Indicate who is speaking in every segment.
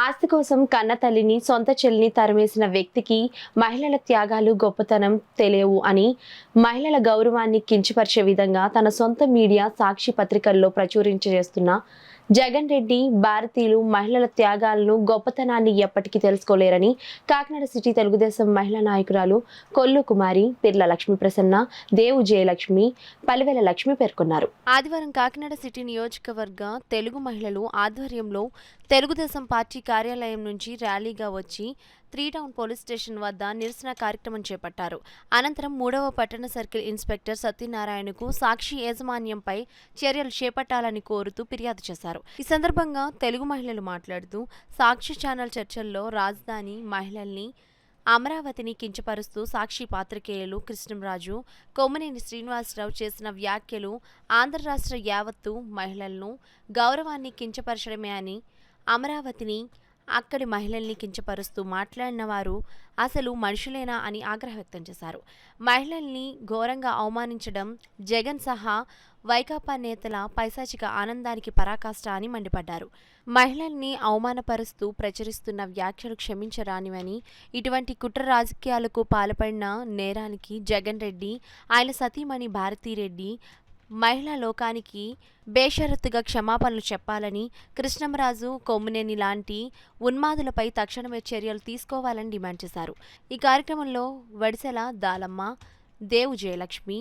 Speaker 1: ఆస్తి కోసం కన్నతల్లిని, సొంత చెల్లిని తరిమేసిన వ్యక్తికి మహిళల త్యాగాలు, గొప్పతనం తెలియవు అని మహిళల గౌరవాన్ని కించపరిచే విధంగా తన సొంత మీడియా సాక్షి పత్రికల్లో ప్రచురించేస్తున్న జగన్ రెడ్డి భారతీయులు మహిళల త్యాగాలను, గొప్పతనాన్ని ఎప్పటికీ తెలుసుకోలేరని కాకినాడ సిటీ తెలుగుదేశం మహిళా నాయకురాలు కొల్లు కుమారి, పిర్ల లక్ష్మీ ప్రసన్న, దేవు జయలక్ష్మి, పలివెల లక్ష్మి పేర్కొన్నారు. ఆదివారం కాకినాడ సిటీ నియోజకవర్గ తెలుగు మహిళలు ఆధ్వర్యంలో తెలుగుదేశం పార్టీ కార్యాలయం నుంచి ర్యాలీగా వచ్చి 3 టౌన్ పోలీస్ స్టేషన్ వద్ద నిరసన కార్యక్రమం చేపట్టారు. అనంతరం 3వ పట్టణ సర్కిల్ ఇన్స్పెక్టర్ సత్యనారాయణకు సాక్షి యాజమాన్యంపై చర్యలు చేపట్టాలని కోరుతూ ఫిర్యాదు చేశారు. ఈ సందర్భంగా తెలుగు మహిళలు మాట్లాడుతూ సాక్షి ఛానల్ చర్చల్లో రాజధాని మహిళల్ని, అమరావతిని కించపరుస్తూ సాక్షి పాత్రికేయులు కృష్ణంరాజు, కొమ్మనేని శ్రీనివాసరావు చేసిన వ్యాఖ్యలు ఆంధ్ర రాష్ట్ర యావత్తు మహిళలను గౌరవాన్ని కించపరచడమే అని, అమరావతిని, అక్కడి మహిళల్ని కించపరుస్తూ మాట్లాడిన వారు అసలు మనుషులేనా అని ఆగ్రహం వ్యక్తం చేశారు. మహిళల్ని ఘోరంగా అవమానించడం జగన్ సహా వైకాపా నేతల పైశాచిక ఆనందానికి పరాకాష్ట అని మండిపడ్డారు. మహిళల్ని అవమానపరుస్తూ ప్రచురిస్తున్న వ్యాఖ్యలు క్షమించరానివని, ఇటువంటి కుట్ర రాజకీయాలకు పాల్పడిన నేరానికి జగన్ రెడ్డి, ఆయన సతీమణి భారతీరెడ్డి మహిళా లోకానికి బేషరతుగా క్షమాపణలు చెప్పాలని, కృష్ణంరాజు, కొమ్మునేని లాంటి ఉన్మాదులపై తక్షణమే చర్యలు తీసుకోవాలని డిమాండ్ చేశారు. ఈ కార్యక్రమంలో వడిసెల దాలమ్మ, దేవు జయలక్ష్మి,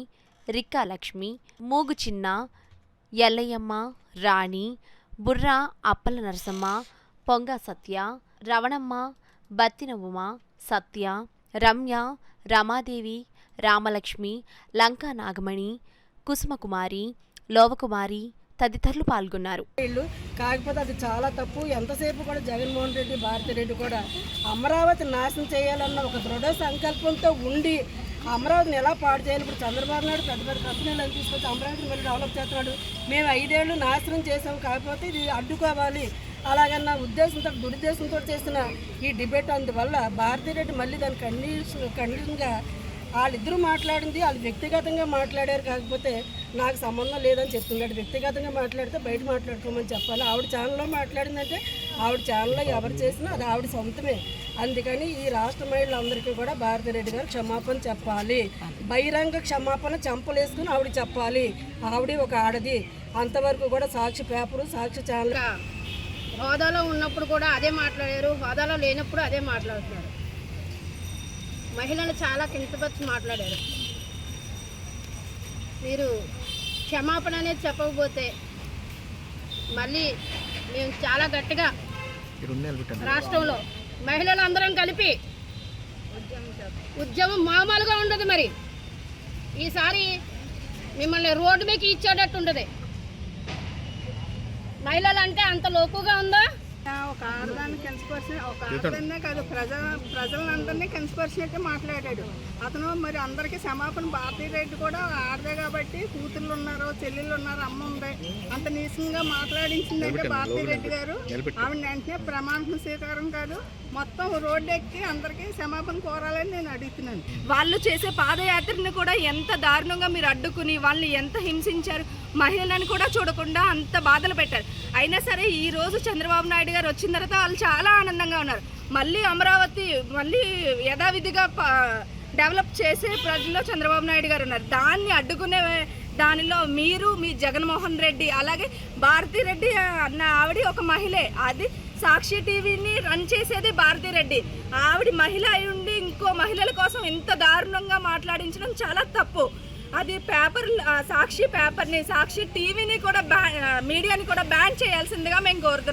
Speaker 1: రిక్కా లక్ష్మి, మూగు చిన్న, ఎల్లయ్యమ్మ, రాణి, బుర్రా అప్పల నరసమ్మ, పొంగ సత్య, రవణమ్మ, బత్తిన ఉమ, సత్య, రమ్య, రమాదేవి, రామలక్ష్మి, లంకా నాగమణి, కుసుమకుమారి, లోవకుమారి తదితరులు పాల్గొన్నారు.
Speaker 2: కాకపోతే అది చాలా తప్పు. ఎంతసేపు కూడా జగన్మోహన్ రెడ్డి, భారతిరెడ్డి కూడా అమరావతి నాశనం చేయాలన్న ఒక దృఢ సంకల్పంతో ఉండి అమరావతిని ఎలా పాడు చేయాలి. ఇప్పుడు చంద్రబాబు నాయుడు పెద్ద పెద్ద కంపెనీలను తీసుకొచ్చి అమరావతిని మళ్ళీ డెవలప్ చేస్తున్నాడు. మేము 5 ఏళ్ళు నాశనం చేసాం, కాకపోతే ఇది అడ్డుకోవాలి అలాగన్న ఉద్దేశంతో, దురుద్దేశంతో చేసిన ఈ డిబేట్. అందువల్ల భారతిరెడ్డి మళ్ళీ దాని కండిషన్గా వాళ్ళిద్దరూ మాట్లాడింది, వాళ్ళు వ్యక్తిగతంగా మాట్లాడారు. కాకపోతే నాకు సంబంధం లేదని చెప్తున్నాడు. వ్యక్తిగతంగా మాట్లాడితే బయట మాట్లాడుకోమని చెప్పాలి. ఆవిడ ఛానల్లో మాట్లాడిందంటే ఆవిడ ఛానల్లో ఎవరు చేసినా అది ఆవిడ సొంతమే. అందుకని ఈ రాష్ట్ర మహిళలందరికీ కూడా భారతిరెడ్డి గారు క్షమాపణ చెప్పాలి. బహిరంగ క్షమాపణ చంపలేసుకుని ఆవిడ చెప్పాలి. ఆవిడ ఒక ఆడది. అంతవరకు కూడా సాక్షి పేపరు, సాక్షి ఛానల్
Speaker 3: హోదాలో ఉన్నప్పుడు కూడా అదే మాట్లాడారు, హోదాలో లేనప్పుడు అదే మాట్లాడుతున్నారు. మహిళలు చాలా కించపరిచి మాట్లాడారు. మీరు క్షమాపణ అనేది చెప్పకపోతే మళ్ళీ మేము చాలా గట్టిగా రాష్ట్రంలో మహిళలు అందరం కలిపి ఉద్యమం మామూలుగా ఉండదు. మరి ఈసారి మిమ్మల్ని రోడ్డు మీదకి ఇచ్చేటట్టు ఉండదు. మహిళలు అంటే అంత లోకుగా ఉందా?
Speaker 4: ఒక ఆడదాన్ని కించపరిచిన, ఒక ఆడదాన్నే కాదు ప్రజలందరినీ కించపరిచినట్టే మాట్లాడాడు అతను. మరి అందరికీ క్షమాపణ. భారతీరెడ్డి కూడా ఆడదే కాబట్టి కూతుళ్ళు ఉన్నారు, చెల్లెళ్ళు ఉన్నారు, అమ్మ ఉంది. అంత నీచంగా మాట్లాడించిందంటే భారతీరెడ్డి గారు ఆవిడ వెంటనే ప్రమాణ స్వీకారం కాదు, మొత్తం రోడ్డు ఎక్కి అందరికీ క్షమాపణ కోరాలని నేను అడుగుతున్నాను.
Speaker 5: వాళ్ళు చేసే పాదయాత్రని కూడా ఎంత దారుణంగా మీరు అడ్డుకుని వాళ్ళని ఎంత హింసించారు. మహిళలను కూడా చూడకుండా అంత బాధలు పెట్టారు. అయినా సరే ఈ రోజు చంద్రబాబు నాయుడు గారు వచ్చిన తర్వాత వాళ్ళు చాలా ఆనందంగా ఉన్నారు. మళ్ళీ అమరావతి మళ్ళీ యథావిధిగా డెవలప్ చేసే ప్రజల్లో చంద్రబాబు నాయుడు గారు ఉన్నారు. దాన్ని అడ్డుకునే దానిలో మీరు, మీ జగన్మోహన్ రెడ్డి, అలాగే భారతీరెడ్డి అన్న ఆవిడ ఒక మహిళే. అది సాక్షి టీవీని రన్ చేసేది భారతీరెడ్డి. ఆవిడ మహిళ అయి ఉండి ఇంకో మహిళల కోసం ఇంత దారుణంగా మాట్లాడించడం చాలా తప్పు. అది పేపర్, సాక్షి పేపర్ని, సాక్షి టీవీని కూడా మీడియాని కూడా బ్యాన్ చేయాల్సిందిగా మేము కోరుతున్నాం.